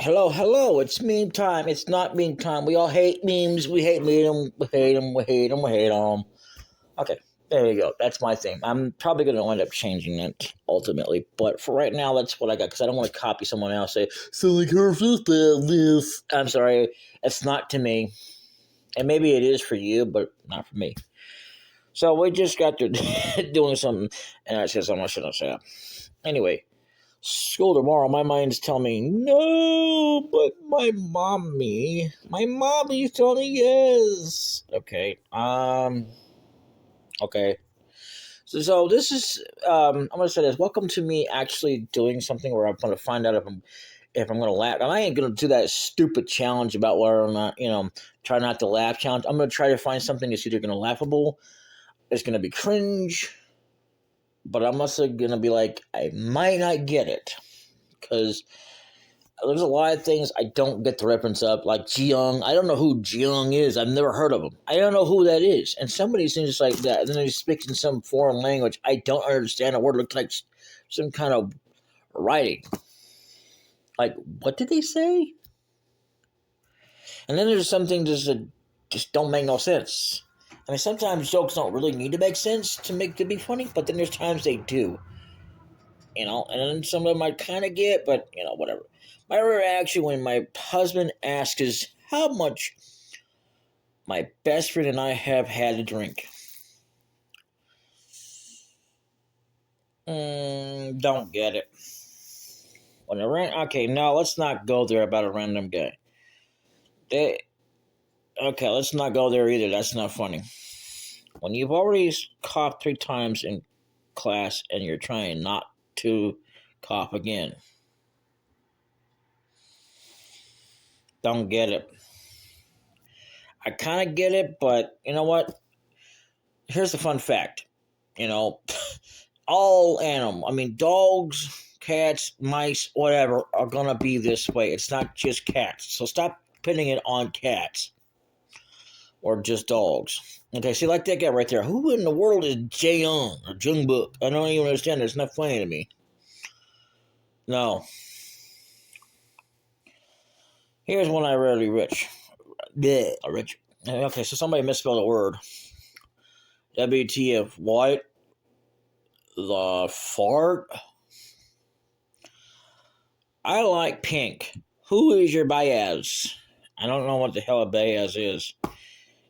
Hello, hello. It's meme time. It's not meme time. We all hate memes. We hate them. We hate them. We hate them. We hate them. Okay, there you go. That's my thing. I'm probably going to end up changing it ultimately, but for right now, that's what I got because I don't want to copy someone else. Say, so like her sister this. I'm sorry. It's not to me, and maybe it is for you, but not for me. So we just got to doing something, and I said something I shouldn't say. Anyway. School tomorrow, my mind's telling me, no, but my mommy's telling me yes. Okay. So this is, I'm going to say this. Welcome to me actually doing something where I'm going to find out if I'm going to laugh. And I ain't going to do that stupid challenge about whether or not, try not to laugh challenge. I'm going to try to find something that's either going to laughable, it's going to be cringe, but I'm also going to be like, I might not get it. Because there's a lot of things I don't get the reference of, like Jiyoung. I don't know who Jiyoung is. I've never heard of him. I don't know who that is. And somebody seems like that. And then he speaks in some foreign language. I don't understand a word. It looks like some kind of writing. Like, what did they say? And then there's some things that just don't make no sense. I mean, sometimes jokes don't really need to make sense to be funny, but then there's times they do. And then some of them I kind of get, but, whatever. My reaction when my husband asks is how much my best friend and I have had to drink. Don't get it. Okay, no, let's not go there about a random guy. Okay, let's not go there either. That's not funny. When you've already coughed 3 times in class and you're trying not to cough again. Don't get it. I kind of get it, but you know what? Here's the fun fact. All dogs, cats, mice, whatever, are going to be this way. It's not just cats. So stop pinning it on cats or just dogs. Okay, see, like that guy right there. Who in the world is Jaeyoung or Jungbook? I don't even understand it. It's not funny to me. No. Here's one I really rich. Rich. Okay, so somebody misspelled a word. WTF. What? The fart? I like pink. Who is your Baez? I don't know what the hell a Baez is.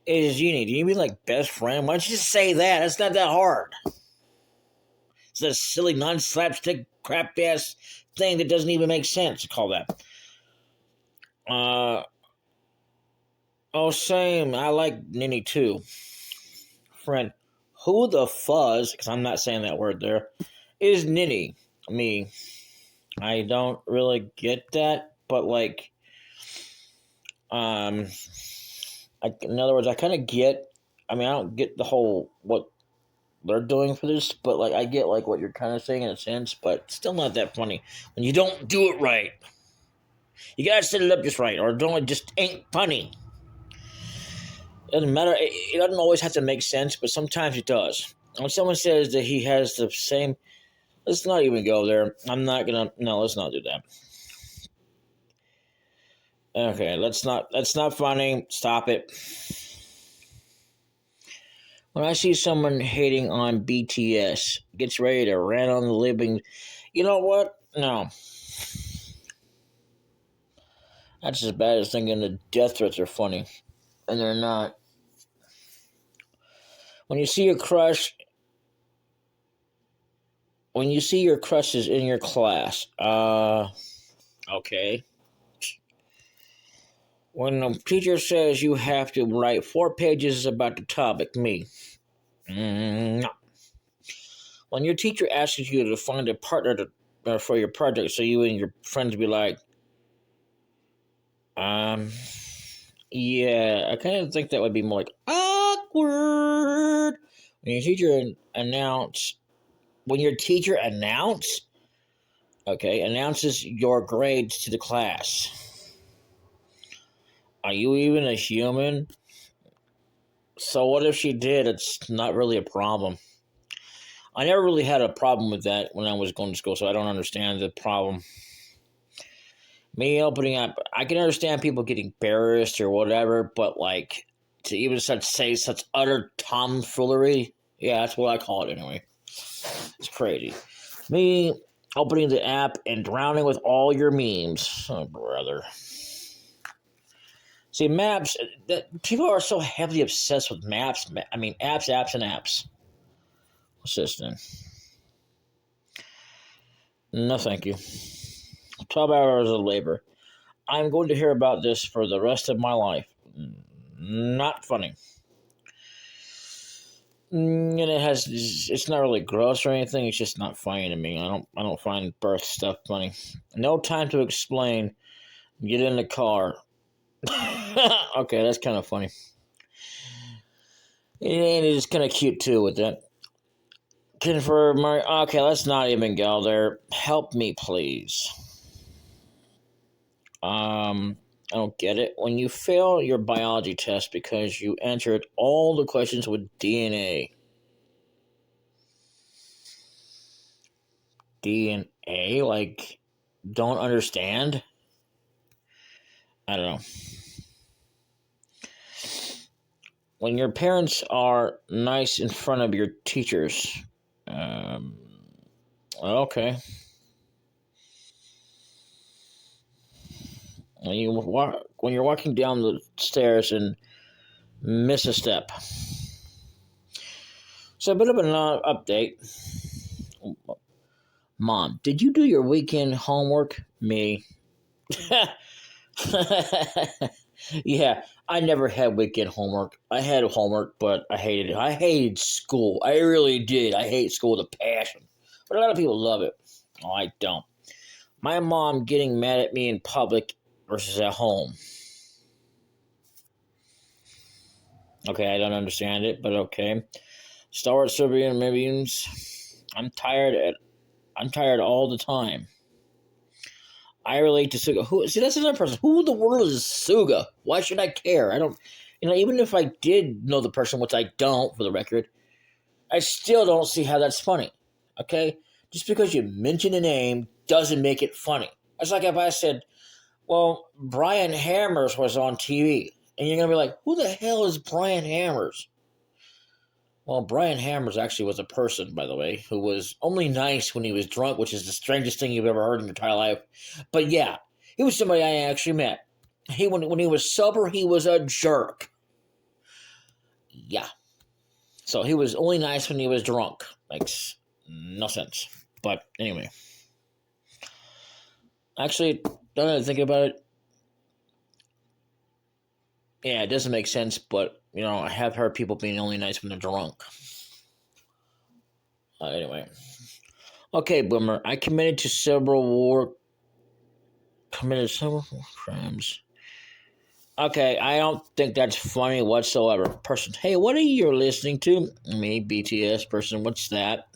It is Uni. Do you mean like best friend? Why don't you just say that? It's not that hard. It's a silly, non-slapstick, crap-ass thing that doesn't even make sense to call that. Same. I like Nini too. Friend. Who the fuzz, because I'm not saying that word there, is Nini? Me. I don't really get that, but in other words, I kind of get, I don't get the whole, what they're doing for this, but I get what you're kind of saying in a sense, but still not that funny. When you don't do it right, you gotta set it up just right, or it just ain't funny. It doesn't matter, it doesn't always have to make sense, but sometimes it does. When someone says that he has the same, let's not even go there. Let's not do that. Okay, that's not funny. Stop it. When I see someone hating on BTS, gets ready to rant on the living, you know what? No. That's as bad as thinking the death threats are funny. And they're not. When you see your crushes in your class, okay. When the teacher says you have to write 4 pages about the topic, me. No. When your teacher asks you to find a partner for your project, so you and your friends be like, yeah, I kind of think that would be more awkward. When your teacher announces your grades to the class. Are you even a human? So what if she did? It's not really a problem. I never really had a problem with that when I was going to school, so I don't understand the problem. Me opening up, I can understand people getting embarrassed or whatever, but like to even say such utter tomfoolery, yeah, that's what I call it anyway. It's crazy. Me opening the app and drowning with all your memes, oh brother. See, maps. People are so heavily obsessed with maps. I mean, apps, and apps. What's this then? No, thank you. 12 hours of labor. I'm going to hear about this for the rest of my life. Not funny. And it's not really gross or anything. It's just not funny to me. I don't find birth stuff funny. No time to explain. Get in the car. Okay, that's kind of funny. And it's kind of cute too with that. Confirm my. Okay, let's not even go there. Help me, please. I don't get it. When you fail your biology test because you answered all the questions with DNA. DNA? Like, don't understand? I don't know. When your parents are nice in front of your teachers. Okay. When you're walking down the stairs and miss a step. So a bit of an update. Mom, did you do your weekend homework? Me. Yeah, I never had weekend homework. I had homework, but I hated it. I hated school. I really did. I hate school with a passion. But a lot of people love it. Oh, I don't. My mom getting mad at me in public versus at home. Okay, I don't understand it, but okay. Star Wars Serbian Millions. I'm tired all the time. I relate to Suga. See, that's another person. Who in the world is Suga? Why should I care? I don't, even if I did know the person, which I don't, for the record, I still don't see how that's funny. Okay? Just because you mention a name doesn't make it funny. It's like if I said, well, Brian Hammers was on TV. And you're going to be like, who the hell is Brian Hammers? Well, Brian Hammers actually was a person, by the way, who was only nice when he was drunk, which is the strangest thing you've ever heard in your entire life. But yeah, he was somebody I actually met. When he was sober, he was a jerk. Yeah. So he was only nice when he was drunk. Makes no sense. But anyway. Actually, now that I think about it, yeah, it doesn't make sense, but, I have heard people being only nice when they're drunk. Anyway. Okay, Boomer, I committed several crimes. Okay, I don't think that's funny whatsoever. Person, hey, what are you listening to? Me, BTS person, what's that?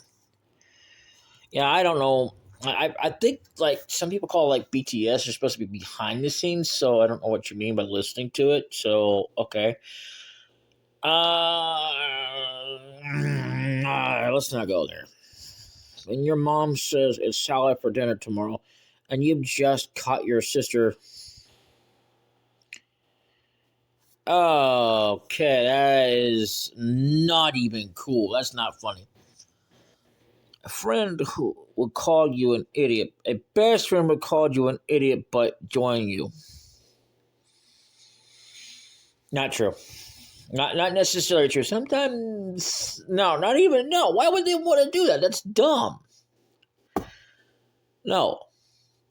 Yeah, I don't know. I think, like, some people call, like, BTS are supposed to be behind the scenes, so I don't know what you mean by listening to it, so, okay. Let's not go there. When your mom says it's salad for dinner tomorrow, and you've just caught your sister. Okay, that is not even cool. That's not funny. A friend who would call you an idiot. A best friend would call you an idiot, but join you. Not true. Not necessarily true. Sometimes, no, not even, no. Why would they want to do that? That's dumb. No.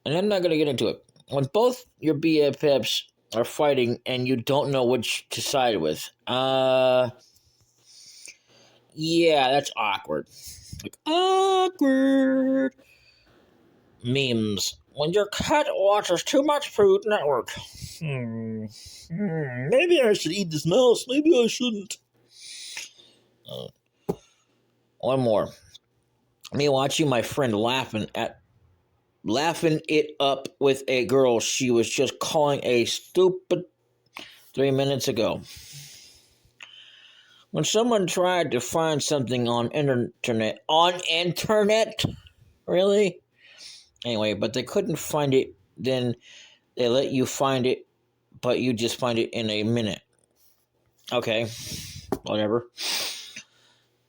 And I'm not going to get into it. When both your BFFs are fighting and you don't know which to side with, yeah, that's awkward. Like, awkward. Memes. When your cat watches too much Food Network. Maybe I should eat this mouse. Maybe I shouldn't. One more. Me watching my friend laughing it up with a girl she was just calling a stupid 3 minutes ago. When someone tried to find something on internet, really? Anyway, but they couldn't find it, then They let you find it, but you just find it in a minute. Okay, whatever.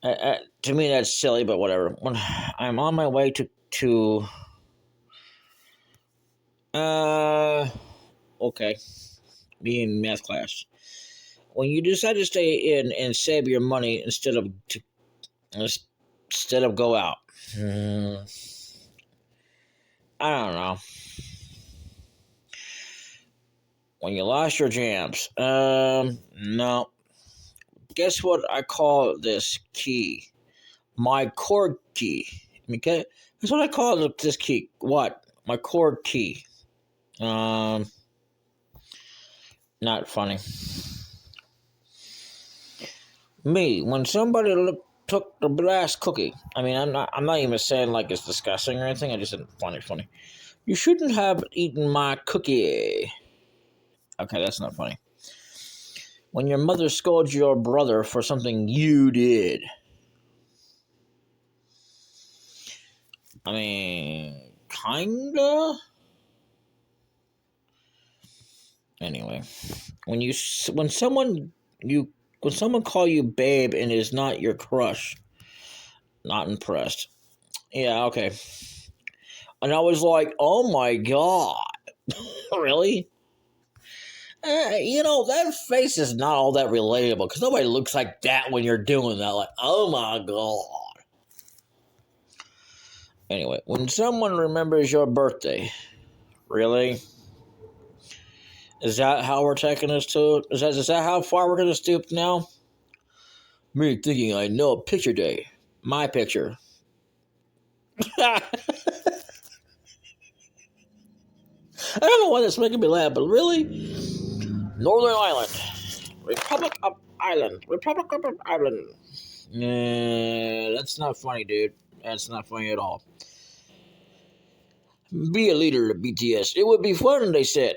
To me, that's silly, but whatever. When I'm on my way to okay, be in math class. When you decide to stay in and save your money instead of go out, I don't know. When you lost your jams, no. Guess what I call this key? My cord key. Okay, that's what I call this key. What? My cord key. Not funny. Me, when somebody took the last cookie. I mean, I'm not even saying like it's disgusting or anything. I just said funny. You shouldn't have eaten my cookie. Okay, that's not funny. When your mother scolds your brother for something you did. I mean, kinda. Anyway, when someone call you babe and is not your crush, not impressed. Yeah, okay. And I was like, oh my god, really? That face is not all that relatable because nobody looks like that when you're doing that. Like, oh my god. Anyway, when someone remembers your birthday, really? Is that how we're taking this to? Is that how far we're going to stoop now? Me thinking I know a picture day. My picture. I don't know why that's making me laugh, but really? Northern Ireland. Republic of Ireland. Nah, that's not funny, dude. That's not funny at all. Be a leader of BTS. It would be fun, they said.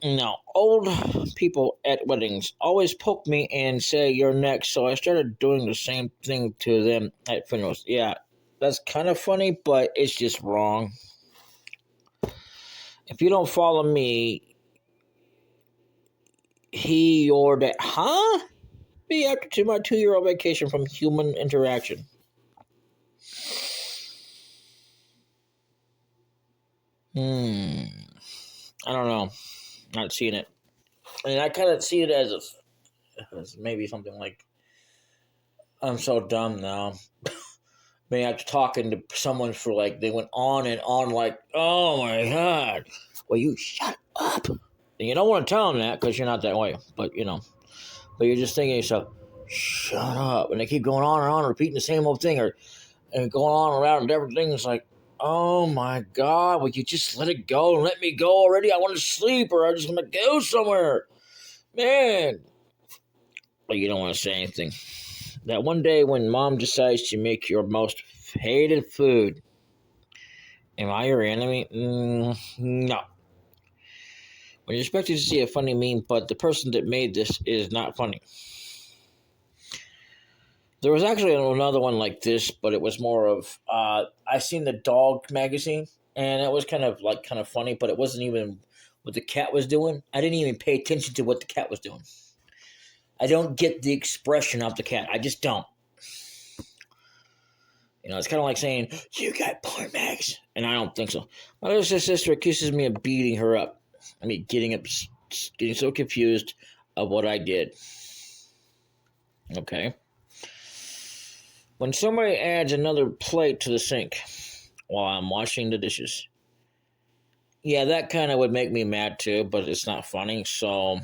No. Old people at weddings always poke me and say, you're next, so I started doing the same thing to them at funerals. Yeah, that's kind of funny, but it's just wrong. If you don't follow me, he or that, huh? Me after to my 2-year-old vacation from human interaction. I don't know. Not seeing it. I mean, I kind of see it as maybe something like, I'm so dumb now. I mean, after talking to someone for like, they went on and on like, oh my god. Well, you shut up. And you don't want to tell them that because you're not that way. But you're just thinking to yourself, shut up. And they keep going on and on, repeating the same old thing and going on around different things like, oh my god, would you just let it go and let me go already? I want to sleep or I just want to go somewhere. Man. But you don't want to say anything. That one day when mom decides to make your most hated food, am I your enemy? No. When you're expecting to see a funny meme, but the person that made this is not funny. There was actually another one like this, but it was more of I seen the dog magazine, and it was kind of funny, but it wasn't even what the cat was doing. I didn't even pay attention to what the cat was doing. I don't get the expression of the cat. I just don't. It's kind of like saying, you got porn mags. And I don't think so. My little sister accuses me of beating her up. I mean, getting so confused of what I did. Okay. When somebody adds another plate to the sink while I'm washing the dishes. Yeah, that kind of would make me mad too, but it's not funny. So,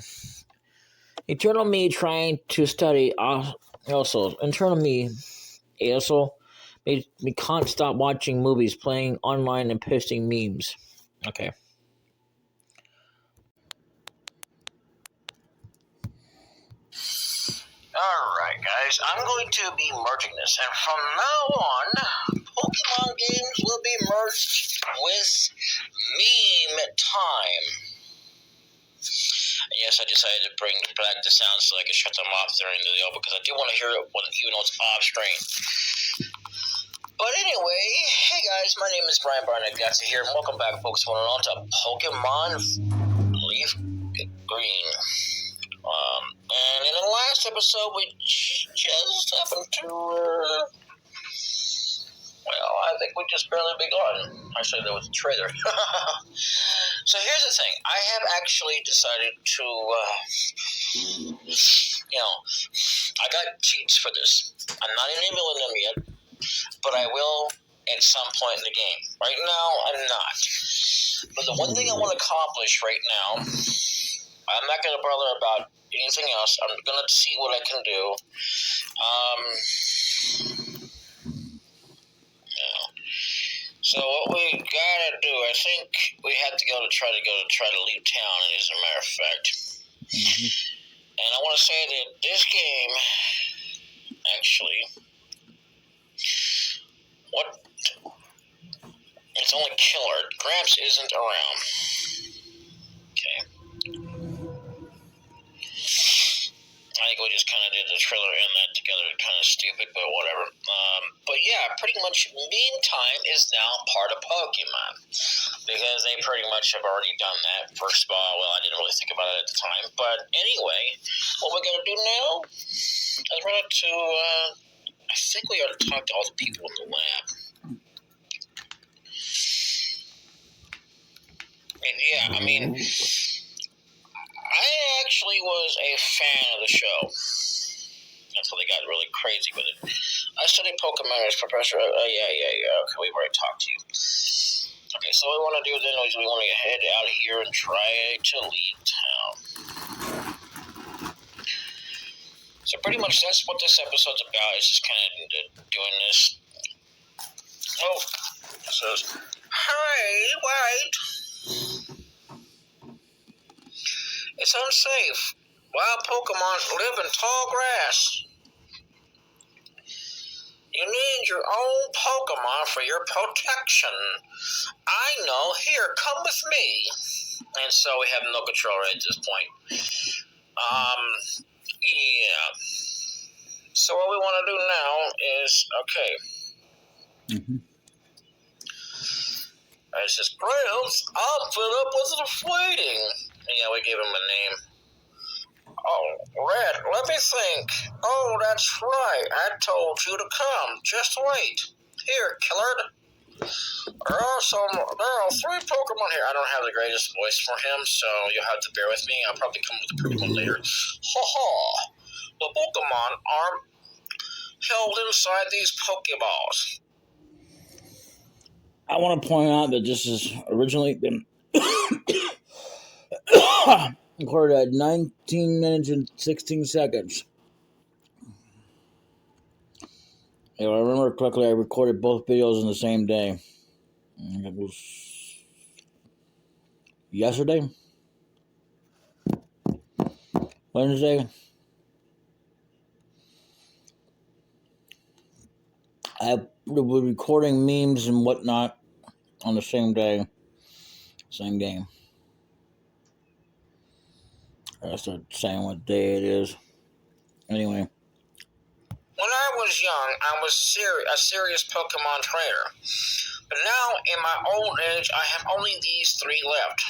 internal me trying to study also. Internal me also made me can't stop watching movies, playing online, and posting memes. Okay. Alright, guys, I'm going to be merging this, and from now on, Pokemon games will be merged with meme time. And yes, I decided to bring back the sound so I could shut them off during the video because I do want to hear it even though it's off screen. But anyway, hey guys, my name is Brian Barnett Gatsa here, and welcome back, folks, one and all, to Pokemon Leaf Green. And in the last episode, we just happened to, I think we just barely begun. Actually, there was a trailer. So here's the thing. I have actually decided to, I got cheats for this. I'm not enabling them yet, but I will at some point in the game. Right now, I'm not. But the one thing I want to accomplish right now, I'm not going to bother about anything else. I'm going to see what I can do. So what we gotta do, I think we have to try to leave town, as a matter of fact. Mm-hmm. And I want to say that this game, actually, it's only killer. Gramps isn't around. Okay. I think we just kind of did the trailer and that together, kind of stupid, but whatever. But yeah, pretty much Meantime is now part of Pokemon, because they pretty much have already done that. First of all, I didn't really think about it at the time, but anyway, what we're going to do now is we're going to, I think we ought to talk to all the people in the lab. And yeah, I mean, I actually was a fan of the show until they got really crazy with it. I studied Pokemon as Professor. Yeah. Okay, we've already talked to you. Okay, so what we want to do then is we want to head out here and try to leave town. So pretty much that's what this episode's about. It's just kind of doing this. Oh, it says, "Hey, wait! It's unsafe. Wild Pokemon live in tall grass. You need your own Pokemon for your protection. I know. Here, come with me." And so we have no control right at this point. Yeah. So what we want to do now is, okay. Mm-hmm. It says, "Gramps, I'm fed up with the waiting." Yeah, we gave him a name. "Oh, Red, let me think. Oh, that's right. I told you to come. Just wait. Here, Killard. There are 3 Pokemon here." I don't have the greatest voice for him, so you'll have to bear with me. I'll probably come with a pretty one later. Ha. The Pokemon are held inside these Pokeballs. I want to point out that this has originally been recorded at 19 minutes and 16 seconds. If I remember correctly, I recorded both videos in the same day. It was yesterday? Wednesday? I was recording memes and whatnot on the same day, same game. I start saying what day it is. Anyway. When I was young, I was a serious Pokemon trainer. But now, in my old age, I have only these 3 left.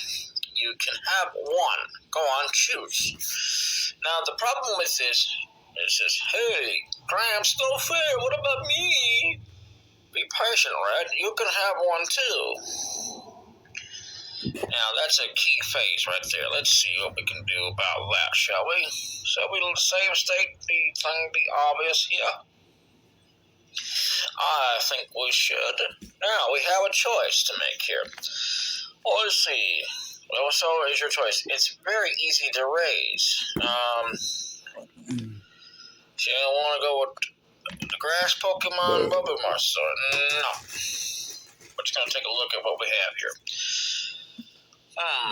You can have one. Go on, choose. Now, the problem with this, it says, "Hey, Gramps, no fair. What about me?" Be patient, Red. You can have one too. Now, that's a key phase right there. Let's see what we can do about that, shall we? Shall we state the thing be obvious here? I think we should. Now, we have a choice to make here. Let's see. Well, so is your choice. It's very easy to raise. So you want to go with the grass Pokemon Bulbasaur? No. We're just going to take a look at what we have here.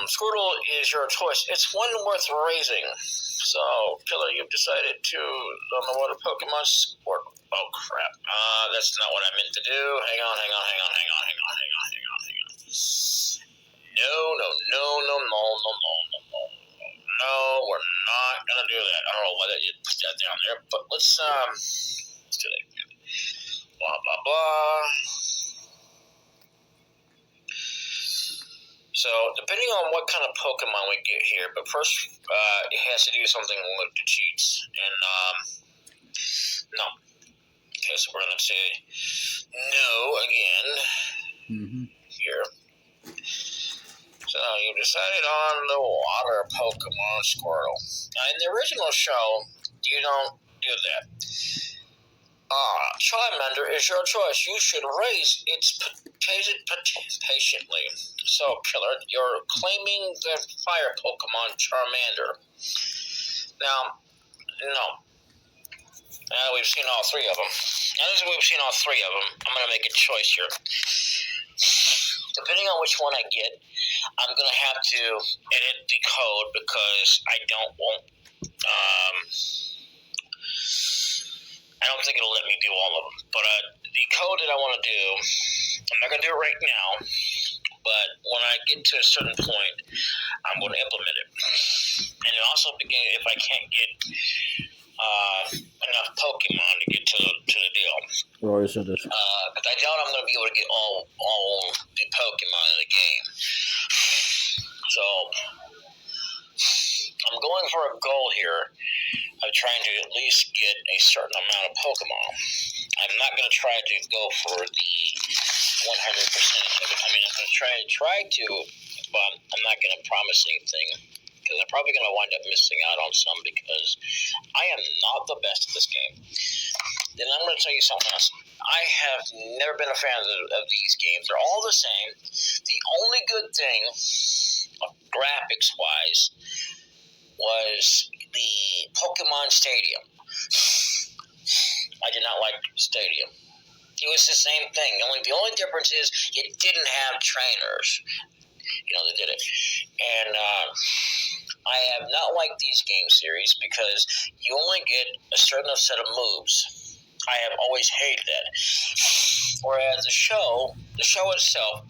Squirtle is your choice. It's one worth raising. So, Killer, you've decided to on the water Pokemon Squirtle. Oh, crap. That's not what I meant to do. Hang on. No, we're not gonna do that. I don't know why you put that down there, but let's do that again. blah, blah, blah. So, depending on what kind of Pokemon we get here, but first, it has to do something with the cheats. And, no. Okay, so we're going to say no again here. So, you decided on the water Pokemon Squirtle. Now, in the original show, you don't do that. Charmander is your choice. You should raise its patiently. So, Killer, you're claiming the fire Pokemon Charmander. Now, no. Now we've seen all three of them. I'm going to make a choice here. Depending on which one I get, I'm going to have to edit the code because I don't think it'll let me do all of them. But the code that I want to do, I'm not going to do it right now, but when I get to a certain point, I'm going to implement it. And it also begin if I can't get enough Pokemon to get to the deal. Roy said this. But I doubt I'm going to be able to get all the Pokemon in the game. So I'm going for a goal here of trying to at least get a certain amount of Pokemon. I'm not going to try to go for the 100% of it. I mean, I'm going to try to, but I'm not going to promise anything because I'm probably going to wind up missing out on some because I am not the best at this game. Then I'm going to tell you something else. I have never been a fan of these games. They're all the same. The only good thing, graphics-wise, was the Pokemon Stadium. I did not like Stadium. It was the same thing. The only difference is it didn't have trainers. They did it. And I have not liked these game series because you only get a certain set of moves. I have always hated that. Whereas the show itself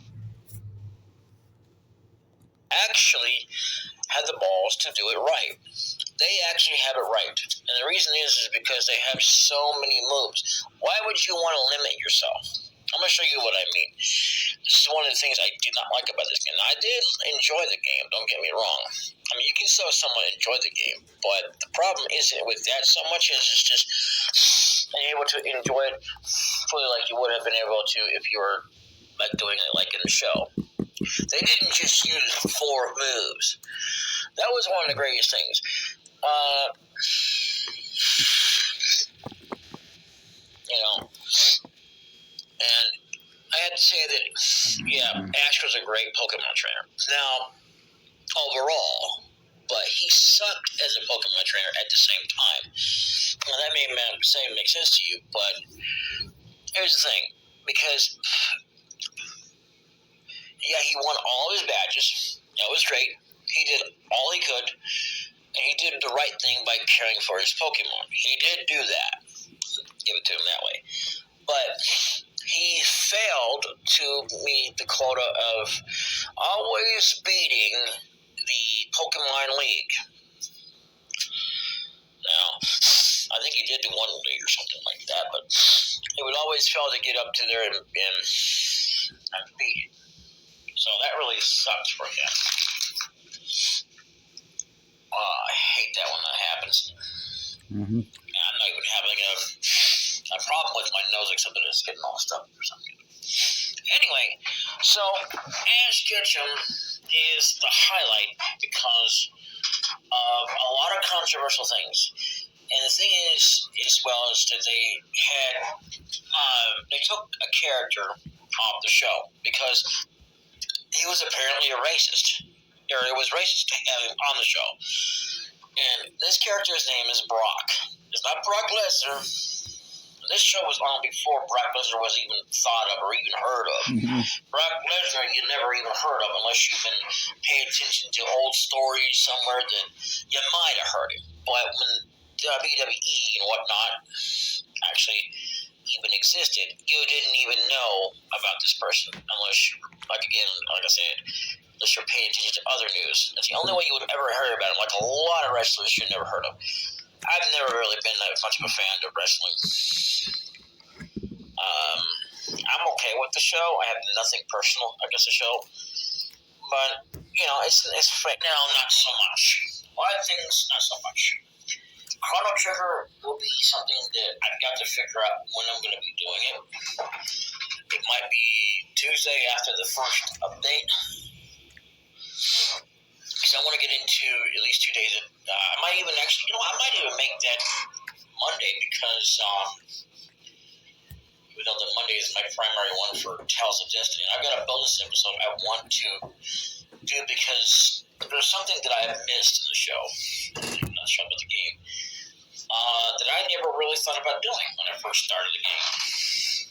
actually had the balls to do it right. They actually have it right. And the reason is because they have so many moves. Why would you want to limit yourself? I'm going to show you what I mean. This is one of the things I did not like about this game. Now, I did enjoy the game, don't get me wrong. I mean, you can still somewhat enjoy the game, but the problem isn't with that so much as it's just being able to enjoy it fully like you would have been able to if you were doing it like in the show. They didn't just use 4 moves. That was one of the greatest things. And I had to say that, Ash was a great Pokemon trainer. Now, overall, but he sucked as a Pokemon trainer at the same time. Now, that may make sense to you, but here's the thing. Because, he won all his badges. That was great. He did all he could. And he did the right thing by caring for his Pokemon. He did do that. Give it to him that way. But he failed to meet the quota of always beating the Pokemon League. Now, I think he did do one league or something like that, but he would always fail to get up to there and beat it. So that really sucks for him. I hate that when that happens. I'm not even having a problem with my nose except that it's getting all stuck or something. Anyway, so Ash Ketchum is the highlight because of a lot of controversial things. And the thing is that they took a character off the show because he was apparently a racist. Or it was racist to have him on the show. And this character's name is Brock. It's not Brock Lesnar. This show was on before Brock Lesnar was even thought of or even heard of. Brock Lesnar you never even heard of unless you've been paying attention to old stories somewhere that you might have heard him. But when WWE and whatnot actually even existed, you didn't even know about this person unless, like I said, unless you're paying attention to other news. That's the only way you would ever hear about him, like a lot of wrestlers you never heard of. I've never really been that much of a fan of wrestling. I'm okay with the show. I have nothing personal against the show, but it's right now not so much. A lot of things, not so much. Chrono Trigger will be something that I've got to figure out when I'm going to be doing it. It might be Tuesday after the first update. Because I want to get into at least 2 days. I might even actually, I might even make that Monday because even though the Monday is my primary one for Tales of Destiny, I've got a bonus episode I want to do because there's something that I have missed in the show, not the show, but the game, that I never really thought about doing when I first started the game.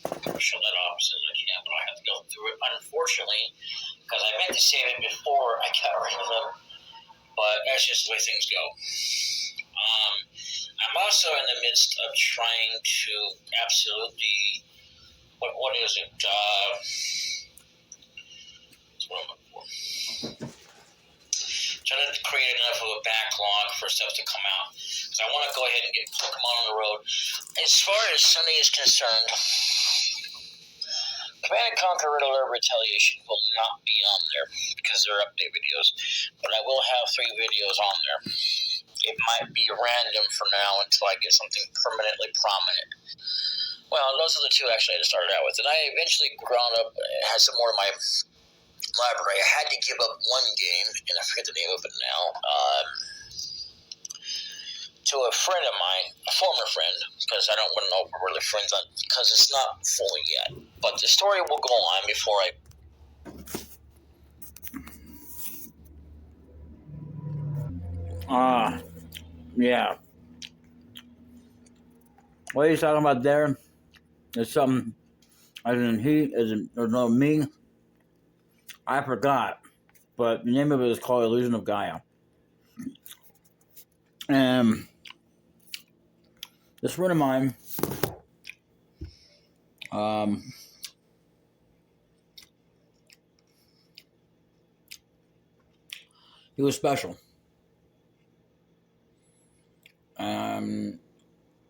I'll show that off as soon as I can, but I have to go through it, unfortunately, because I meant to save it before I got rid of them, but that's just the way things go. I'm also in the midst of trying to absolutely, what is it, that's what I'm looking for. Trying to create enough of a backlog for stuff to come out. Because I want to go ahead and get Pokemon on the road. As far as Sunday is concerned, Command & Conquer Red Alert Retaliation will not be on there because they're update videos. But I will have 3 videos on there. It might be random for now until I get something permanently prominent. Well, those are the 2 actually I started out with. And I eventually ground up, had some more of my library. I had to give up one game, and I forget the name of it now, to a friend of mine, a former friend, because I don't want to know if we're really friends on, because it's not fully yet. But the story will go on before yeah. What he's talking about there is something, as in me, I forgot. But the name of it is called Illusion of Gaia. And this friend of mine, he was special.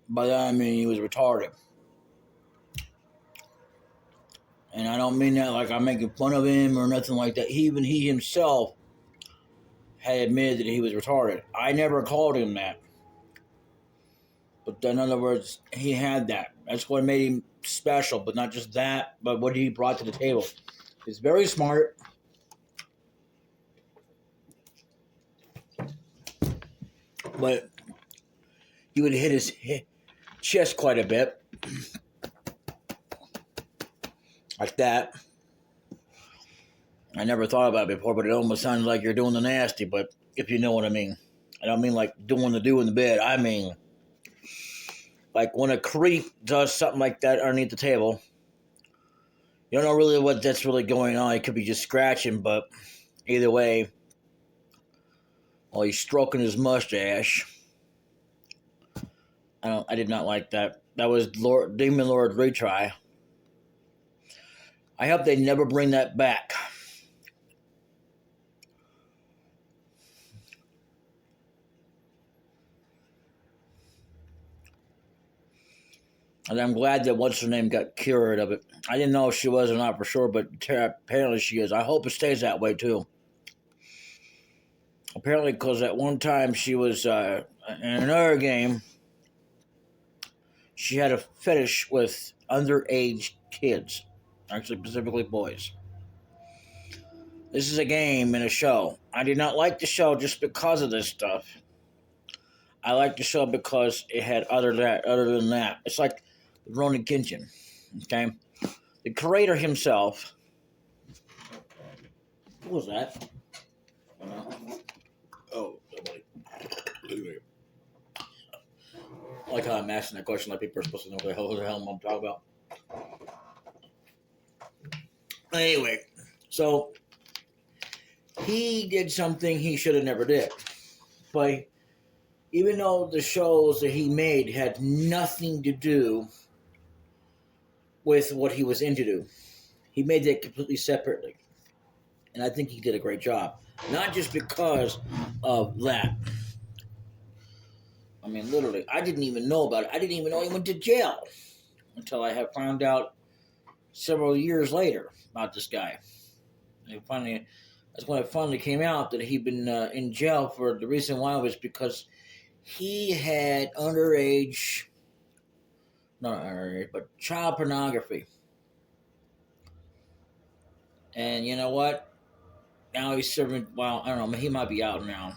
By that I mean he was retarded. And I don't mean that like I'm making fun of him or nothing like that. Even he himself had admitted that he was retarded. I never called him that. But in other words, he had that. That's what made him special, but not just that, but what he brought to the table. He's very smart. But he would hit his chest quite a bit. Like that. I never thought about it before, but it almost sounds like you're doing the nasty, but if you know what I mean. I don't mean like doing the do in the bed. I mean like when a creep does something like that underneath the table, you don't know really what that's really going on. It could be just scratching, but either way, while he's stroking his mustache, I did not like that. That was Demon Lord retry. I hope they never bring that back. And I'm glad that what's her name got cured of it. I didn't know if she was or not for sure, but apparently she is. I hope it stays that way too. Apparently, because at one time she was in another game, she had a fetish with underage kids, actually specifically boys. This is a game and a show. I did not like the show just because of this stuff. I liked the show because it had other than that. It's like Ronan Kenshin. Okay? The creator himself. What was that? Oh, nobody. I like how I'm asking that question like people are supposed to know what the hell I'm talking about. Anyway, so he did something he should have never did. But even though the shows that he made had nothing to do with what he was into, he made that completely separately. And I think he did a great job. Not just because of that. I mean, literally, I didn't even know about it. I didn't even know he went to jail until I had found out several years later about this guy. That's when it finally came out that he'd been in jail for the reason why was because he had underage, not underage, but child pornography. And you know what? Now he's serving. Well, I don't know. He might be out now.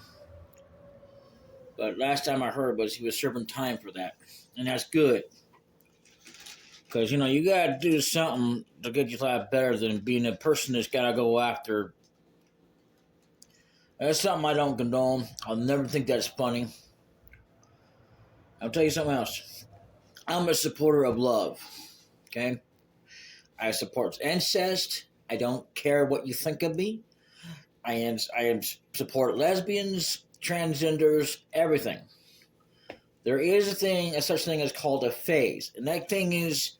But last time I heard was he was serving time for that, and that's good because you gotta do something to get your life better than being a person that's gotta go after. That's something I don't condone. I'll never think that's funny. I'll tell you something else. I'm a supporter of love. Okay, I support incest. I don't care what you think of me. I am support lesbians, transgenders, everything. There is a such thing as called a phase, and that thing is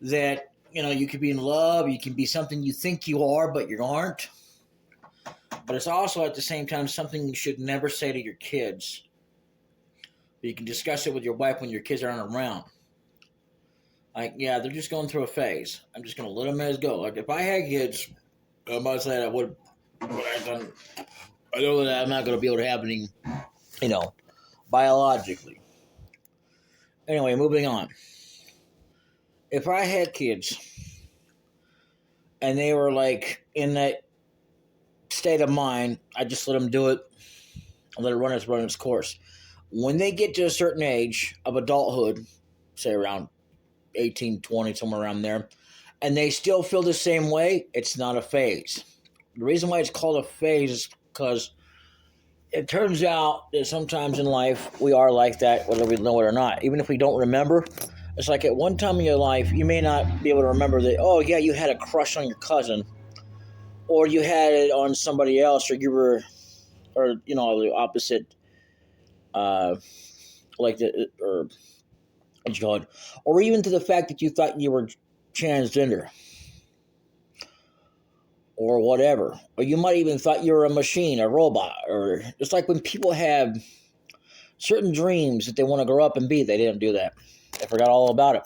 that you could be in love, you can be something you think you are, but you aren't. But it's also at the same time something you should never say to your kids. But you can discuss it with your wife when your kids aren't around. Like, yeah, they're just going through a phase. I'm just going to let them as go. Like, if I had kids, I might say I would. I know that I'm not going to be able to have any, biologically. Anyway, moving on. If I had kids and they were like in that state of mind, I just let them do it and let it run its course. When they get to a certain age of adulthood, say around 18, 20, somewhere around there, and they still feel the same way, it's not a phase. The reason why it's called a phase is because it turns out that sometimes in life we are like that, whether we know it or not. Even if we don't remember, it's like at one time in your life, you may not be able to remember that, oh, yeah, you had a crush on your cousin, or you had it on somebody else, or you were, or, the opposite, like the, or what you call it, or even to the fact that you thought you were transgender, or whatever. Or you might even thought you were a machine, a robot, or it's like when people have certain dreams that they want to grow up and be, they didn't do that. They forgot all about it.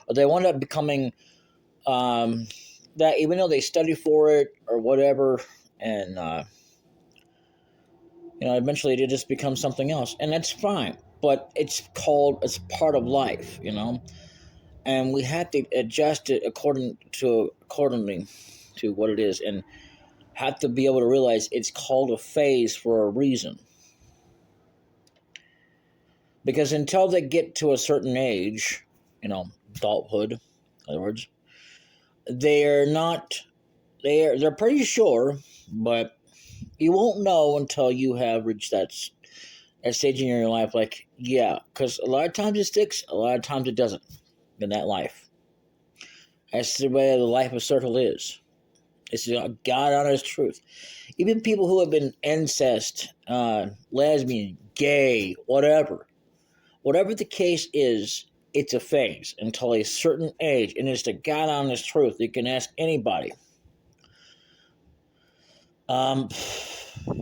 Or they wound up becoming that even though they study for it or whatever, and eventually they just become something else, and that's fine. But it's part of life, and we have to adjust it accordingly to what it is, and have to be able to realize it's called a phase for a reason. Because until they get to a certain age, adulthood, in other words, they're not, they're pretty sure, but you won't know until you have reached that stage in your life. Like, yeah, because a lot of times it sticks, a lot of times it doesn't in that life. That's the way the life of circle is. It's God honest truth. Even people who have been incest, lesbian, gay, whatever the case is, it's a phase until a certain age, and it's the God honest truth. You can ask anybody. You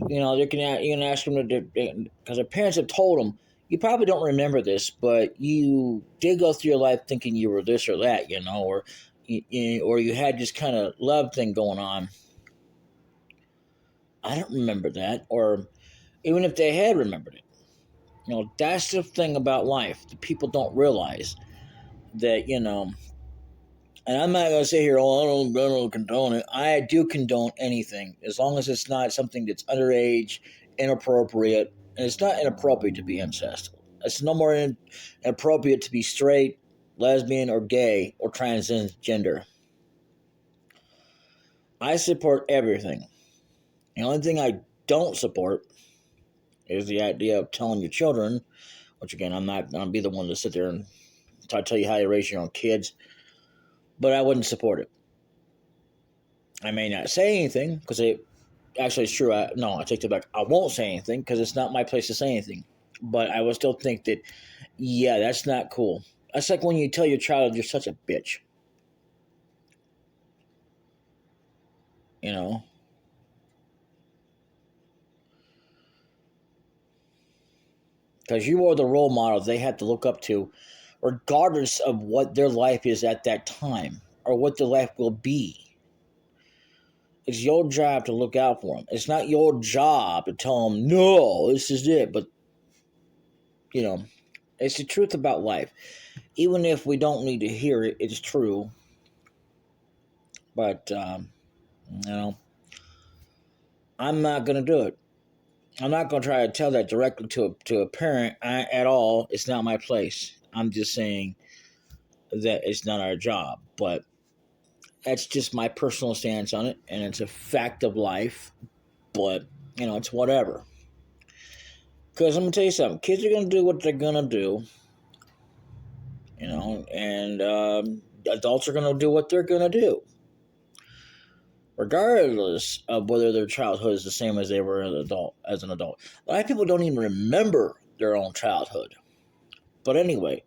can ask them because their parents have told them. You probably don't remember this, but you did go through your life thinking you were this or that, or you had this kind of love thing going on. I don't remember that, or even if they had remembered it. That's the thing about life. The people don't realize that, and I'm not going to say here, I don't condone it. I do condone anything, as long as it's not something that's underage, inappropriate, and it's not inappropriate to be incest. It's no more inappropriate to be straight, lesbian, or gay, or transgender. I support everything. The only thing I don't support is the idea of telling your children, which again, I'm not going to be the one to sit there and tell you how to raise your own kids, but I wouldn't support it. I may not say anything because actually it's true. I take it back. I won't say anything because it's not my place to say anything. But I will still think that, yeah, that's not cool. That's like when you tell your child you're such a bitch. Because you are the role model they have to look up to, regardless of what their life is at that time, or what their life will be. It's your job to look out for them. It's not your job to tell them, no, this is it. But, it's the truth about life. Even if we don't need to hear it, it's true. But, I'm not going to do it. I'm not going to try to tell that directly to a parent at all. It's not my place. I'm just saying that it's not our job. But that's just my personal stance on it, and it's a fact of life. But, it's whatever. Because I'm going to tell you something. Kids are going to do what they're going to do, and adults are going to do what they're going to do, regardless of whether their childhood is the same as they were as an adult. A lot of people don't even remember their own childhood. But anyway,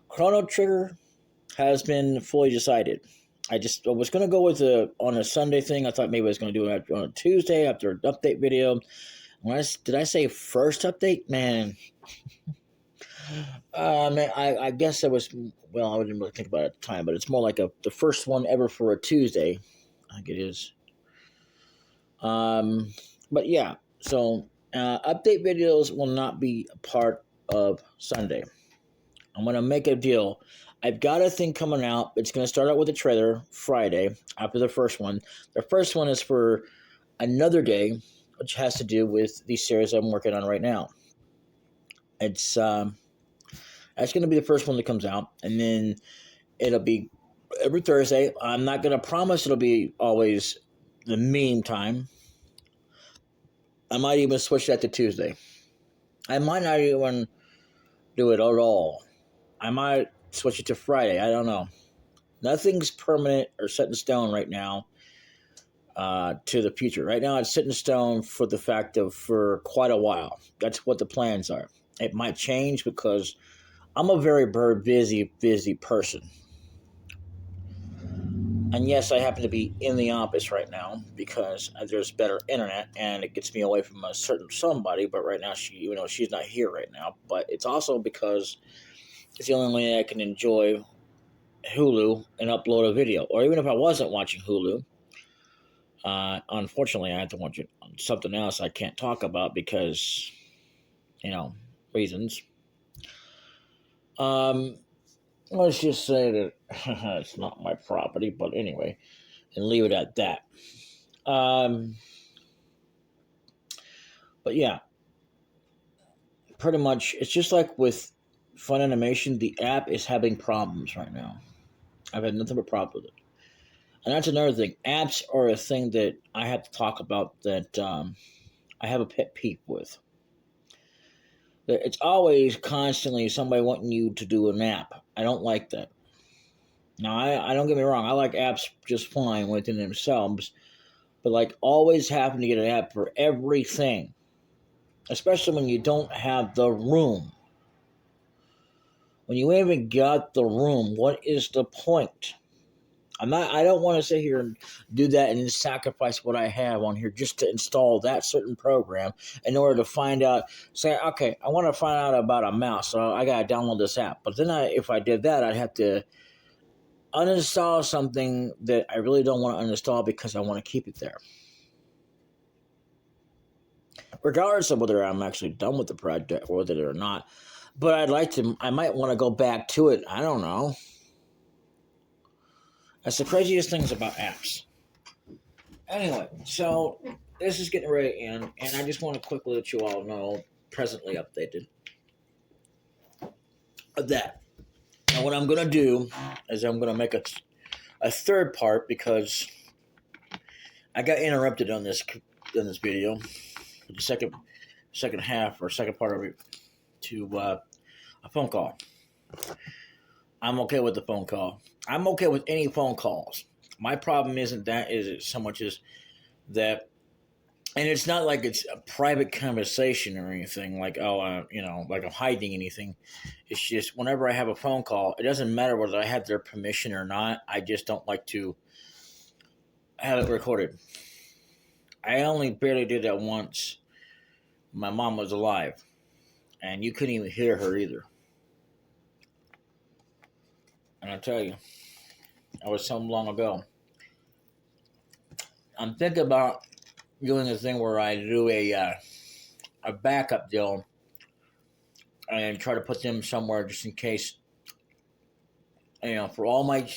Chrono Trigger has been fully decided. I was going to go with on a Sunday thing. I thought maybe I was going to do it on a Tuesday after an update video. Did I say first update? Man. I guess it was, well, I didn't really think about it at the time, but it's more like the first one ever for a Tuesday. I think it is. But yeah, so update videos will not be a part of Sunday. I'm going to make a deal. I've got a thing coming out. It's going to start out with a trailer Friday after the first one. The first one is for another day, which has to do with the series I'm working on right now. It's that's going to be the first one that comes out, and then it'll be every Thursday. I'm not going to promise it'll be always the meme time. I might even switch that to Tuesday. I might not even do it at all. I might switch it to Friday. I don't know. Nothing's permanent or set in stone right now to the future. Right now, it's set in stone for the fact of for quite a while. That's what the plans are. It might change because I'm a very busy person. And yes, I happen to be in the office right now because there's better internet and it gets me away from a certain somebody. But right now, she's not here right now. But it's also because it's the only way I can enjoy Hulu and upload a video. Or even if I wasn't watching Hulu, unfortunately, I have to watch it on something else I can't talk about because, reasons. Let's just say that it's not my property, but anyway, and leave it at that. But yeah, pretty much, it's just like with Fun Animation, the app is having problems right now. I've had nothing but problems with it. And that's another thing. Apps are a thing that I have to talk about that I have a pet peeve with. It's always constantly somebody wanting you to do an app. I don't like that. Now, I don't get me wrong. I like apps just fine within themselves. But like always having to get an app for everything. Especially when you don't have the room. When you haven't got the room, what is the point? I don't want to sit here and do that and then sacrifice what I have on here just to install that certain program in order to find out, say, okay, I want to find out about a mouse, so I got to download this app. But then if I did that, I'd have to uninstall something that I really don't want to uninstall because I want to keep it there. Regardless of whether I'm actually done with the project or whether or not. But I might want to go back to it. I don't know. That's the craziest things about apps. Anyway, so this is getting ready to end, and I just want to quickly let you all know, presently updated, of that. Now, what I'm going to do is I'm going to make a third part because I got interrupted on this video, the second half or second part of it, to a phone call. I'm okay with the phone call. I'm okay with any phone calls. My problem isn't that is it so much as that, and it's not like it's a private conversation or anything like like I'm hiding anything. It's just whenever I have a phone call, it doesn't matter whether I have their permission or not. I just don't like to have it recorded. I only barely did that once. My mom was alive, and you couldn't even hear her either. And I tell you, I was telling long ago. I'm thinking about doing a thing where I do a backup deal and try to put them somewhere just in case. For all my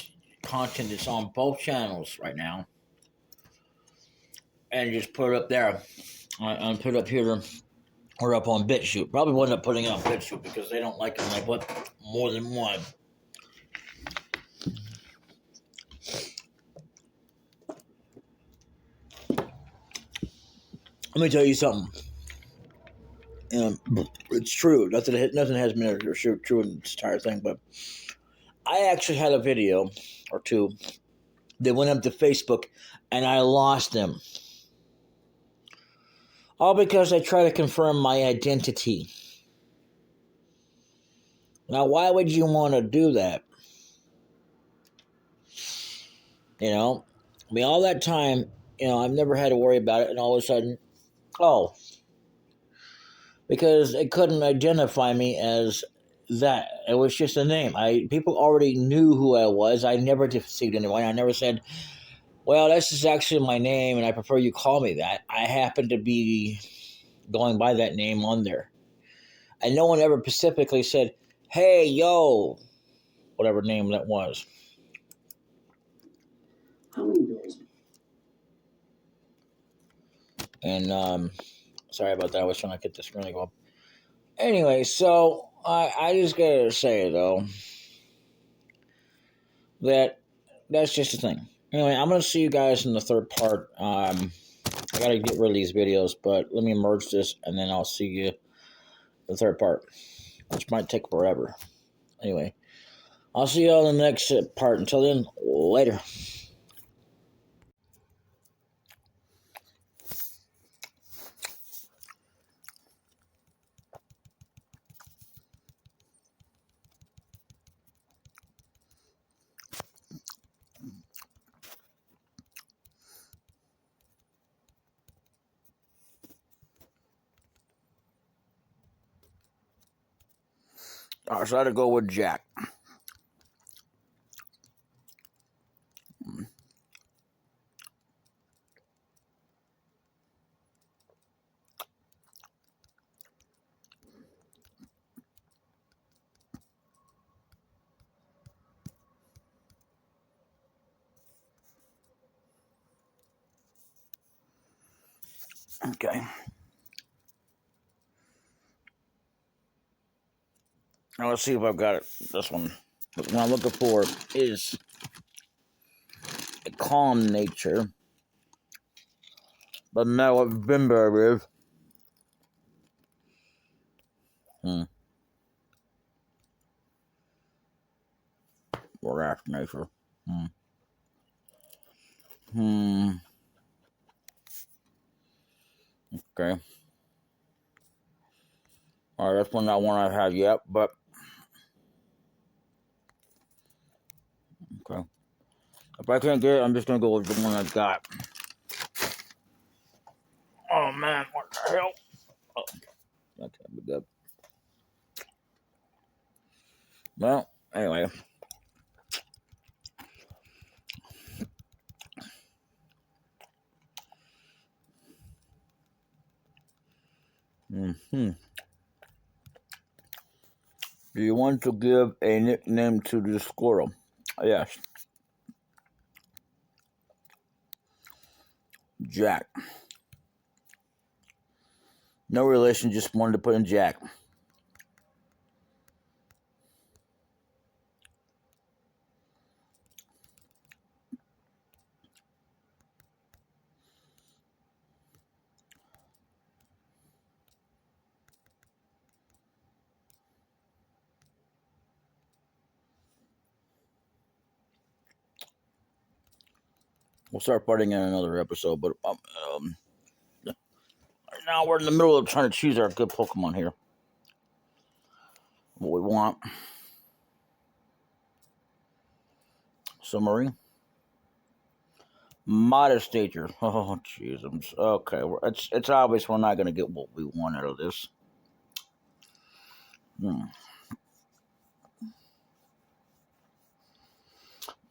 content that's on both channels right now, and just put it up there. I put it up here or up on BitChute. Probably wouldn't up putting it on BitChute because they don't like it when I put more than one. Let me tell you something. It's true. Nothing has been true in this entire thing, but I actually had a video or two that went up to Facebook, and I lost them. All because I try to confirm my identity. Now, why would you want to do that? All that time, I've never had to worry about it, and all of a sudden, oh, because it couldn't identify me as that. It was just a name. People already knew who I was. I never deceived anyone. I never said, well, this is actually my name, and I prefer you call me that. I happen to be going by that name on there. And no one ever specifically said, hey, yo, whatever name that was. How many bills? And, sorry about that. I was trying to get the screen to go up. Anyway, so I just gotta say, though, that's just the thing. Anyway, I'm gonna see you guys in the third part. I gotta get rid of these videos, but let me merge this, and then I'll see you in the third part, which might take forever. Anyway, I'll see you all in the next part. Until then, later. All right, so I had to go with Jack. Okay. Now let's see if I've got it. This one. What I'm looking for is a calm nature. But now what Vimber is. Or nature. Okay. Alright, that's not one I've had yet, but okay. If I can't get it, I'm just gonna go with the one I've got. Oh man, what the hell? Oh, that can't be good. Well, anyway. Do you want to give a nickname to the squirrel? Yes. Jack. No relation, just wanted to put in Jack. We'll start putting in another episode, but right now we're in the middle of trying to choose our good Pokemon here. What we want. Summary. Modest nature. Oh, jeez. Okay, it's obvious we're not going to get what we want out of this.